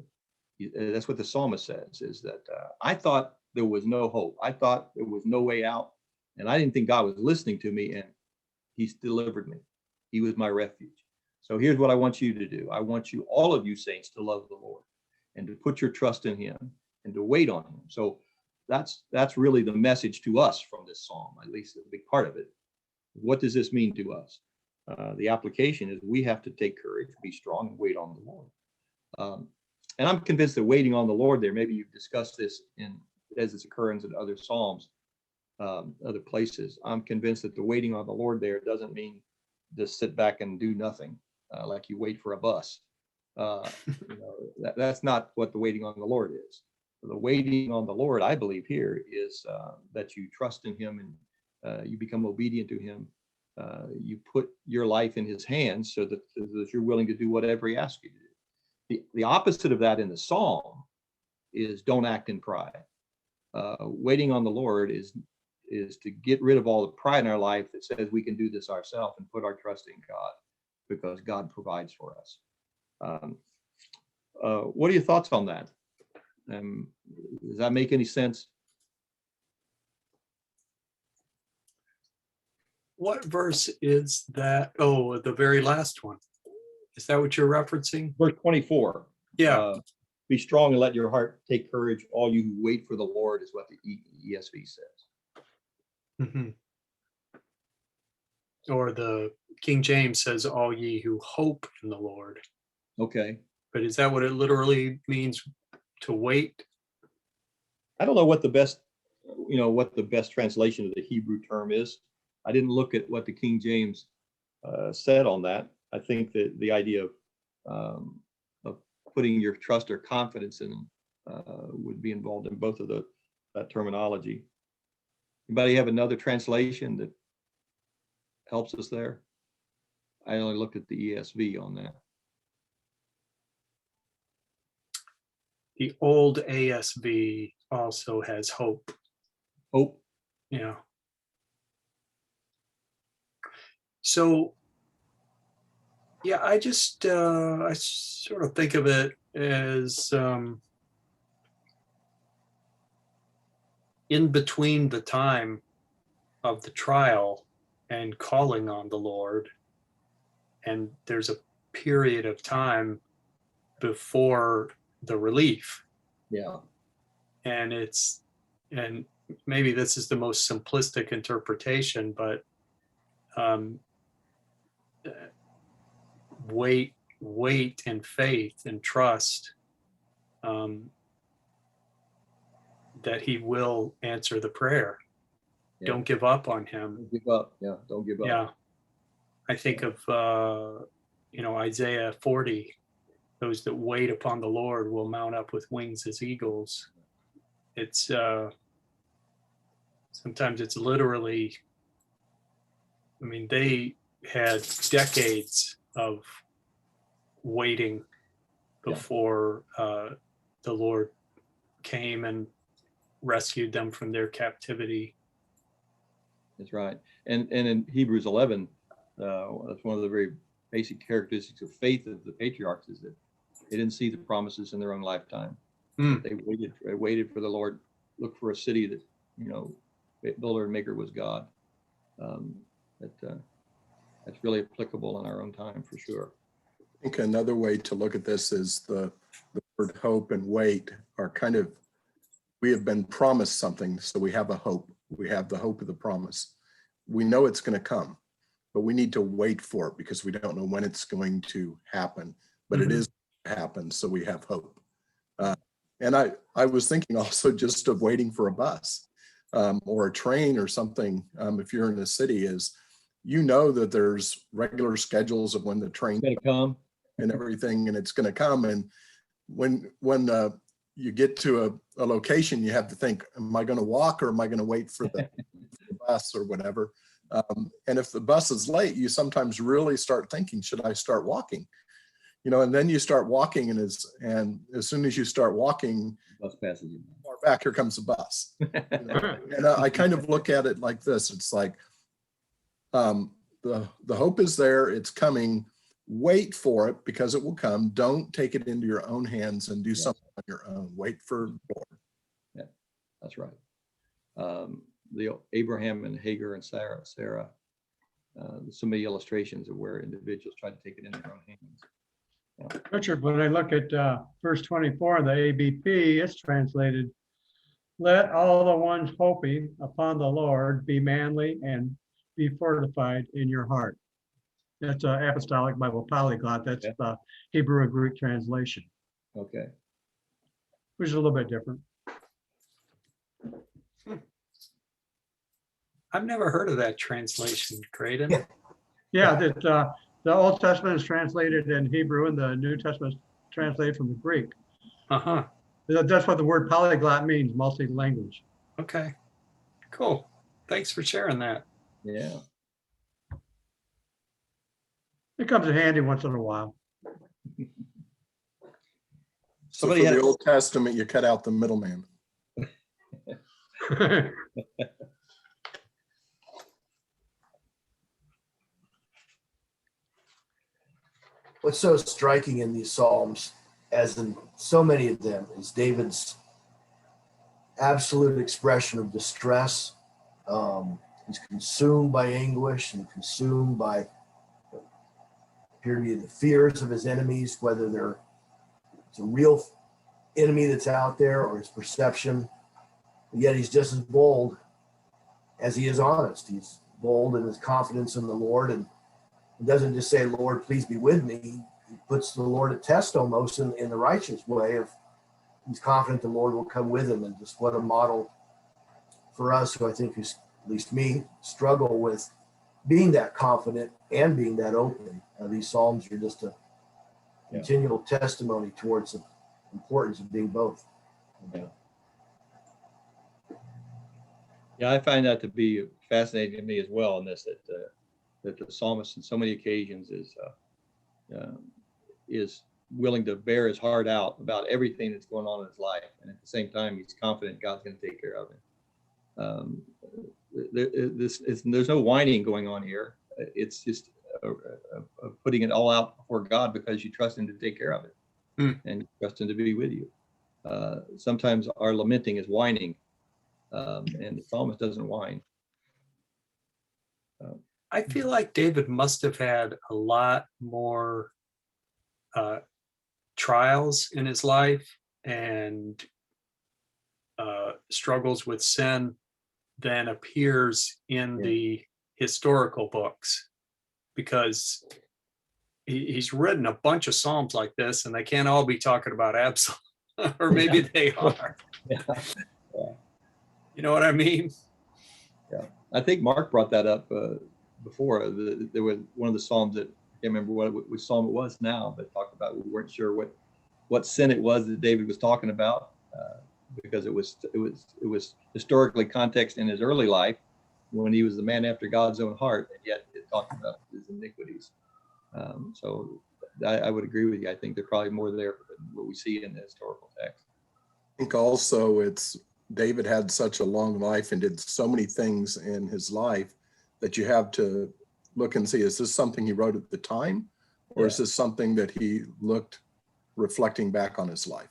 That's what the psalmist says, is that I thought there was no hope. I thought there was no way out. And I didn't think God was listening to me, and he's delivered me. He was my refuge. So here's what I want you to do. I want you, all of you saints, to love the Lord and to put your trust in him and to wait on him. So that's really the message to us from this psalm, at least a big part of it. What does this mean to us? The application is we have to take courage, be strong, and wait on the Lord. And I'm convinced that waiting on the Lord there, maybe you've discussed this as its occurrence in other Psalms, other places. I'm convinced that the waiting on the Lord there doesn't mean just sit back and do nothing, like you wait for a bus. That's not what the waiting on the Lord is. The waiting on the Lord, I believe here, is that you trust in him and you become obedient to him. You put your life in his hands so that you're willing to do whatever he asks you to do. The opposite of that in the psalm is don't act in pride. Waiting on the Lord is to get rid of all the pride in our life that says we can do this ourselves and put our trust in God because God provides for us. What are your thoughts on that? Does that make any sense? What verse is that? Oh, the very last one. Is that what you're referencing? Verse 24. Yeah. Be strong and let your heart take courage. All you who wait for the Lord is what the ESV says. Mhm. Or the King James says, all ye who hope in the Lord. Okay. But is that what it literally means, to wait? I don't know what the best translation of the Hebrew term is. I didn't look at what the King James said on that. I think that the idea of putting your trust or confidence in would be involved in both of that terminology. Anybody have another translation that helps us there? I only looked at the ESV on that. The old ASV also has hope. Hope. Yeah. So, yeah, I just, I sort of think of it as in between the time of the trial and calling on the Lord. And there's a period of time before the relief. Yeah. And maybe this is the most simplistic interpretation, but wait in faith and trust that he will answer the prayer. Yeah. Don't give up on him. Don't give up. Yeah. Don't give up. Yeah. I think of, Isaiah 40, those that wait upon the Lord will mount up with wings as eagles. It's sometimes it's literally, they had decades of waiting before the Lord came and rescued them from their captivity. That's right. And in Hebrews 11, that's one of the very basic characteristics of faith of the patriarchs is that they didn't see the promises in their own lifetime. They waited for the Lord, looked for a city that, builder and maker was God. That's really applicable in our own time for sure. I think another way to look at this is the word hope and wait are kind of, we have been promised something, so we have a hope. We have the hope of the promise. We know it's going to come, but we need to wait for it because we don't know when it's going to happen, but it is going to happen, so we have hope. And I was thinking also just of waiting for a bus or a train or something. If you're in a city, is that there's regular schedules of when the train's going to come and everything, and it's going to come. And when you get to a location, you have to think, am I going to walk or am I going to wait for the bus or whatever? And if the bus is late, you sometimes really start thinking, should I start walking? And then you start walking, and as soon as you start walking, bus passes you. Far back, here comes the bus. And I kind of look at it like this. It's like the hope is there. It's coming. Wait for it because it will come. Don't take it into your own hands and do something on your own. Wait for the Lord. Yeah, that's right. The Abraham and Hagar and Sarah, so many illustrations of where individuals try to take it into their own hands. Yeah. Richard, when I look at verse 24 in the ABP, it's translated, let all the ones hoping upon the Lord be manly and be fortified in your heart. That's Apostolic Bible Polyglot. That's Hebrew and Greek translation, Okay. which is a little bit different. I've never heard of that translation, Creighton. Yeah, that the Old Testament is translated in Hebrew and the New Testament is translated from the Greek. Uh-huh. That's what the word polyglot means, multi-language. Okay. Cool. Thanks for sharing that. Yeah. It comes in handy once in a while. So Somebody for had- the Old Testament, you cut out the middleman. What's so striking in these Psalms, as in so many of them, is David's absolute expression of distress. He's consumed by anguish and consumed by appear to be the fears of his enemies, whether it's a real enemy that's out there or his perception. But yet he's just as bold as he is honest. He's bold in his confidence in the Lord, and he doesn't just say, Lord, please be with me. He puts the Lord at test almost in the righteous way of he's confident the Lord will come with him. And just what a model for us who I think is, at least me, struggle with being that confident and being that open. These Psalms are just a continual testimony towards the importance of being both. Yeah, I find that to be fascinating to me as well, in this, that the psalmist in so many occasions is willing to bear his heart out about everything that's going on in his life, and at the same time he's confident God's going to take care of him. There's no whining going on here. It's just putting it all out before God because you trust him to take care of it, and you trust him to be with you. Sometimes our lamenting is whining, and the psalmist doesn't whine. I feel like David must have had a lot more trials in his life and struggles with sin than appears in the historical books, because he's written a bunch of Psalms like this, and they can't all be talking about Absalom, or maybe they are. You know what I mean? Yeah, I think Mark brought that up before. There was one of the Psalms that I can't remember which Psalm it was now, but talked about we weren't sure what sin it was that David was talking about, because it was historically context in his early life when he was the man after God's own heart, and yet it talked about his iniquities. So I would agree with you. I think there's probably more there than what we see in the historical text. I think also David had such a long life and did so many things in his life that you have to look and see, is this something he wrote at the time, or is this something that he looked reflecting back on his life?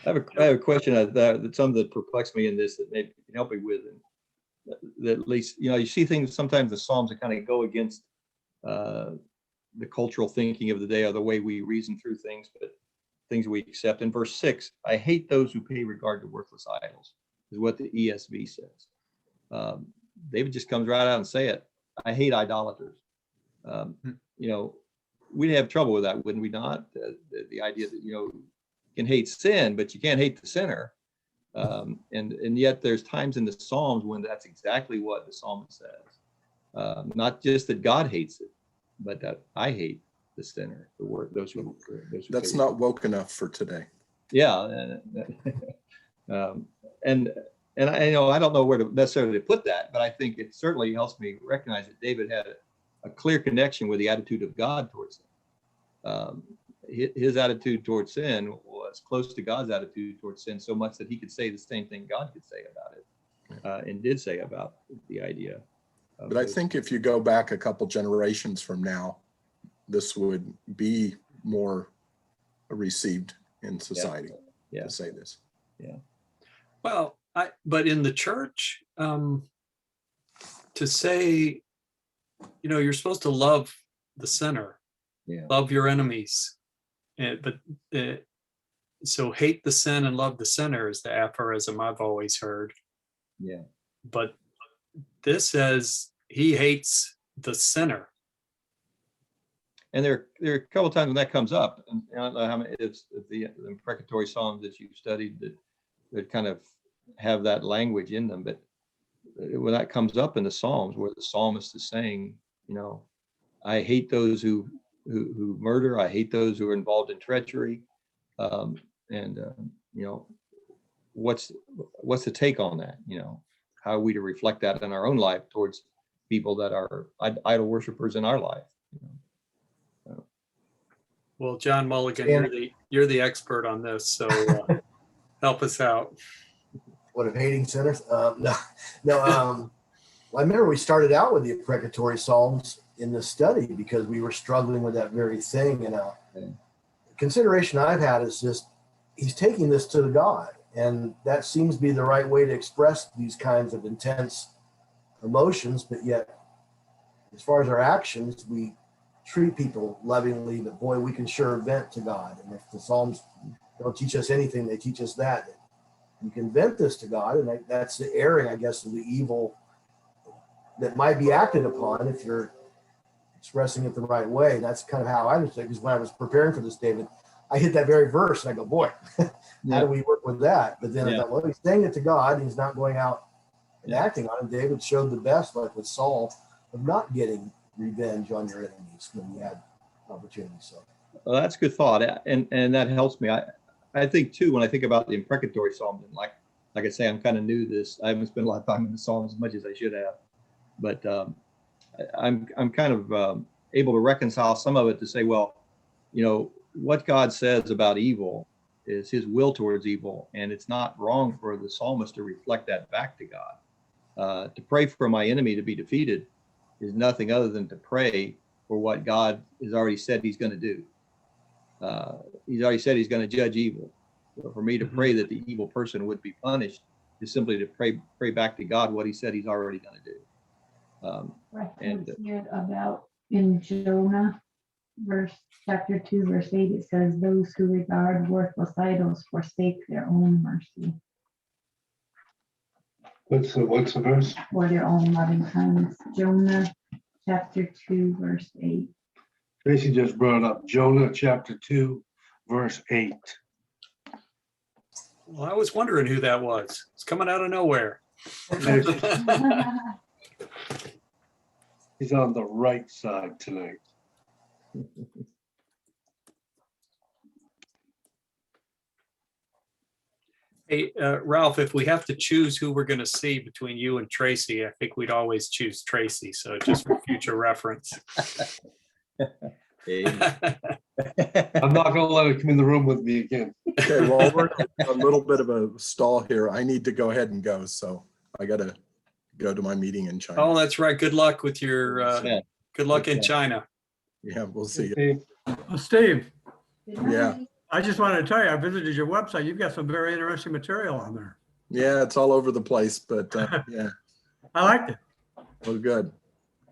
I have a question that some that perplex me in this that maybe you can help me with, and that at least, you see things sometimes the Psalms that kind of go against the cultural thinking of the day or the way we reason through things, but things we accept. In verse 6, I hate those who pay regard to worthless idols, is what the ESV says. David just comes right out and say it. I hate idolaters. We'd have trouble with that, wouldn't we not? The idea that, you can hate sin, but you can't hate the sinner. And yet there's times in the Psalms when that's exactly what the psalmist says. Not just that God hates it, but that I hate the sinner, those who That's not woke enough for today. Yeah. And I don't know where to necessarily put that, but I think it certainly helps me recognize that David had a clear connection with the attitude of God towards him. His attitude towards sin was close to God's attitude towards sin, so much that he could say the same thing God could say about it, and did say about the idea. But I think if you go back a couple generations from now, this would be more received in society to say this. Yeah. Well, but in the church, to say, you're supposed to love the sinner, love your enemies, so hate the sin and love the sinner is the aphorism I've always heard. Yeah. But this says he hates the sinner. And there are a couple of times when that comes up, and I don't know how many, it's the imprecatory Psalms that you've studied that kind of have that language in them. But when that comes up in the Psalms, where the psalmist is saying, you know, I hate those who murder, I hate those who are involved in treachery, you know, what's the take on that? You know, how are we to reflect that in our own life towards people that are idol worshipers in our life? You know? Well, John Mulligan, And- you're the expert on this, so help us out. What, of hating sinners? No. Well, I remember we started out with the imprecatory Psalms in the study because we were struggling with that very thing. And the consideration I've had is just he's taking this to the God, and that seems to be the right way to express these kinds of intense emotions. But yet, as far as our actions, we treat people lovingly, but boy, we can sure vent to God. And if the Psalms don't teach us anything, they teach us that you can vent this to God, and that's the airing, I guess, of the evil that might be acted upon if you're expressing it the right way. That's kind of how I understood it, because when I was preparing for this, David, I hit that very verse and I go, boy, how do we work with that? But then I thought, well, he's saying it to God, and he's not going out and acting on it. David showed the best, like with Saul, of not getting revenge on your enemies when you had opportunity. So, well, that's a good thought, and that helps me. I think too, when I think about the imprecatory Psalms, and like I say, I'm kind of new to this. I haven't spent a lot of time in the Psalms as much as I should have, but I'm kind of able to reconcile some of it to say, well, you know, what God says about evil is His will towards evil, and it's not wrong for the psalmist to reflect that back to God. To pray for my enemy to be defeated is nothing other than to pray for what God has already said He's going to do. He's already said He's going to judge evil. So for me to pray that the evil person would be punished is simply to pray back to God what He said He's already going to do. Reference here about in Jonah, chapter 2, verse 8, it says, "Those who regard worthless idols forsake their own mercy." What's the verse? For their own loving kindness. Jonah chapter 2, verse 8. Tracy just brought up Jonah chapter 2, verse 8. Well, I was wondering who that was. It's coming out of nowhere. He's on the right side tonight. Hey, Ralph, if we have to choose who we're going to see between you and Tracy, I think we'd always choose Tracy. So just for future reference. Amen. I'm not going to let him come in the room with me again. Okay, well, we're in a little bit of a stall here. I need to go ahead and go, so I got to go to my meeting in China. Oh, that's right. Good luck with your, good luck in China. Yeah, we'll see you. Okay. Well, Steve, Yeah. I just wanted to tell you, I visited your website. You've got some very interesting material on there. Yeah, it's all over the place, but yeah, I liked it. well, good.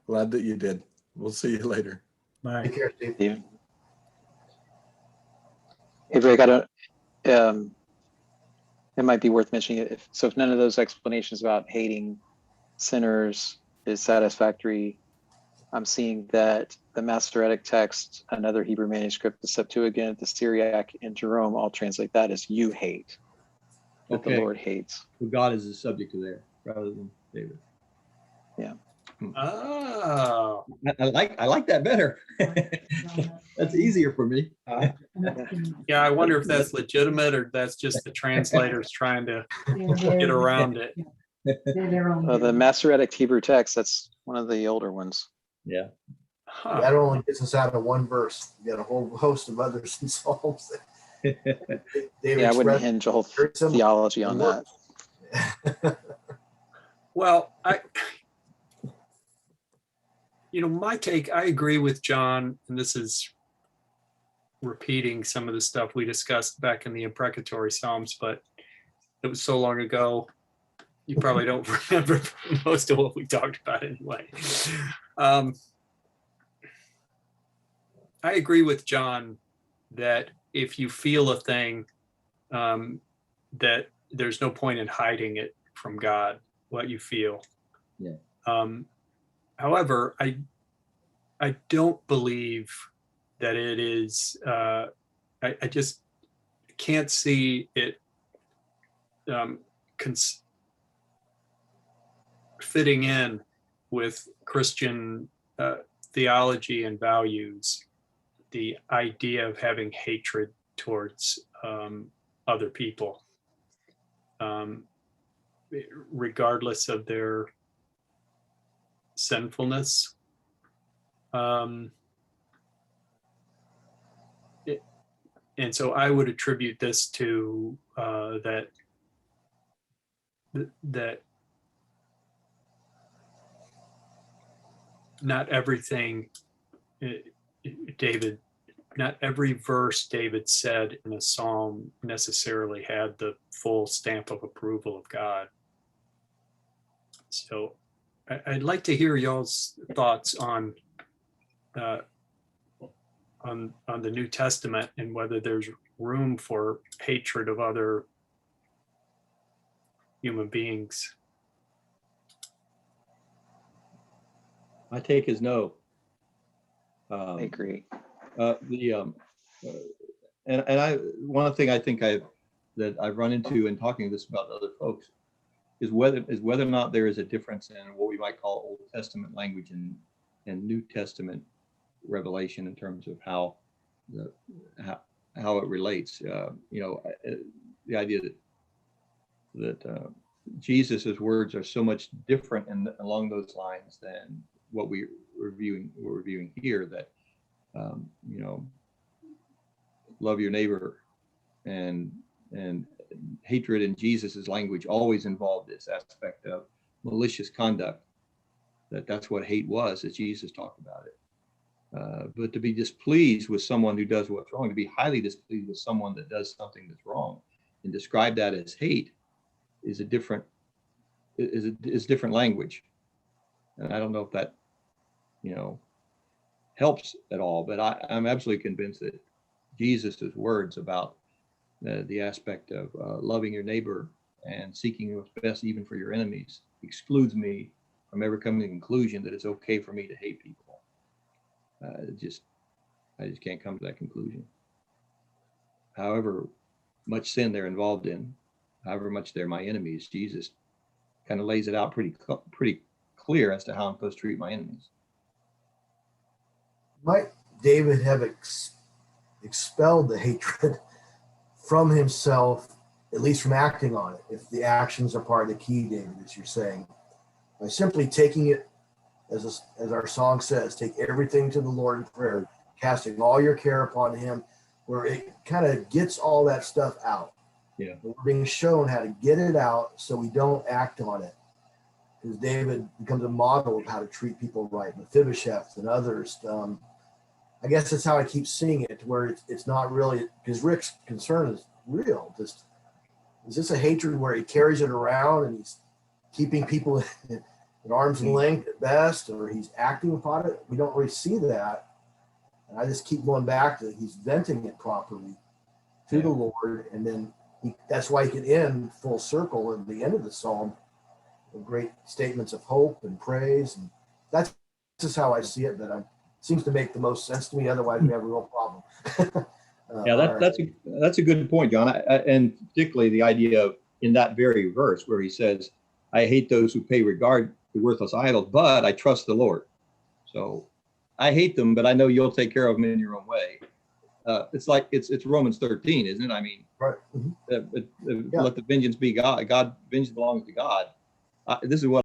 Glad that you did. We'll see you later. Bye. take care, Steve. Steve. Hey, Rick, it might be worth mentioning it. If none of those explanations about hating sinners is satisfactory, I'm seeing that the Masoretic text, another Hebrew manuscript, the Septuagint, the Syriac, and Jerome all translate that as "you hate," that the Lord hates. So God is the subject of there rather than David. Oh, I like that better. That's easier for me. yeah. I wonder if that's legitimate or that's just the translators trying to get around it. The Masoretic Hebrew text, that's one of the older ones. Yeah. Huh. That only gets us out of one verse. You got a whole host of others in Psalms. David Yeah, I wouldn't expressed hinge a whole very similar theology on that. Well, my take, I agree with John, and this is repeating some of the stuff we discussed back in the imprecatory Psalms, but it was so long ago, you probably don't remember most of what we talked about anyway. I agree with John that if you feel a thing, that there's no point in hiding it from God, what you feel. Yeah. However, I don't believe that it is, I just can't see it fitting in with Christian theology and values, the idea of having hatred towards other people, regardless of their sinfulness. And so I would attribute this to that not everything David, not every verse David said in a psalm necessarily had the full stamp of approval of God. So I'd like to hear y'all's thoughts on the New Testament and whether there's room for hatred of other human beings. My take is no. I agree. And one thing I think that I've run into in talking this about other folks is whether or not there is a difference in what we might call Old Testament language and New Testament revelation in terms of how it relates. The idea that Jesus's words are so much different along those lines than what we're reviewing here. That love your neighbor and hatred in Jesus's language always involved this aspect of malicious conduct. That's what hate was, as Jesus talked about it. But to be displeased with someone who does what's wrong, to be highly displeased with someone that does something that's wrong, and describe that as hate is different language. And I don't know if that helps at all, but I'm absolutely convinced that Jesus's words about the aspect of loving your neighbor and seeking what's best even for your enemies excludes me from ever coming to the conclusion that it's okay for me to hate people. I just can't come to that conclusion. However much sin they're involved in, however much they're my enemies, Jesus kind of lays it out pretty clear as to how I'm supposed to treat my enemies. Might David have expelled the hatred from himself, at least from acting on it, if the actions are part of the key, David, as you're saying, by simply taking it, as our song says, take everything to the Lord in prayer, casting all your care upon him, where it kind of gets all that stuff out. Yeah. We're being shown how to get it out so we don't act on it. Because David becomes a model of how to treat people right, Mephibosheth and others. I guess that's how I keep seeing it, to where it's not really, because Rick's concern is real. Is this a hatred where he carries it around and he's keeping people at arm's length at best, or he's acting upon it? We don't really see that. And I just keep going back to he's venting it properly to the Lord. And then that's why he can end full circle at the end of the psalm with great statements of hope and praise. And that's just how I see it. That seems to make the most sense to me. Otherwise, we have a real problem. That's a good point, John. And particularly the idea of in that very verse where he says, I hate those who pay regard to worthless idols, but I trust the Lord. So I hate them, but I know you'll take care of them in your own way. It's like it's Romans 13, isn't it? I mean, Right. Let the vengeance be God. Vengeance belongs to God. This is what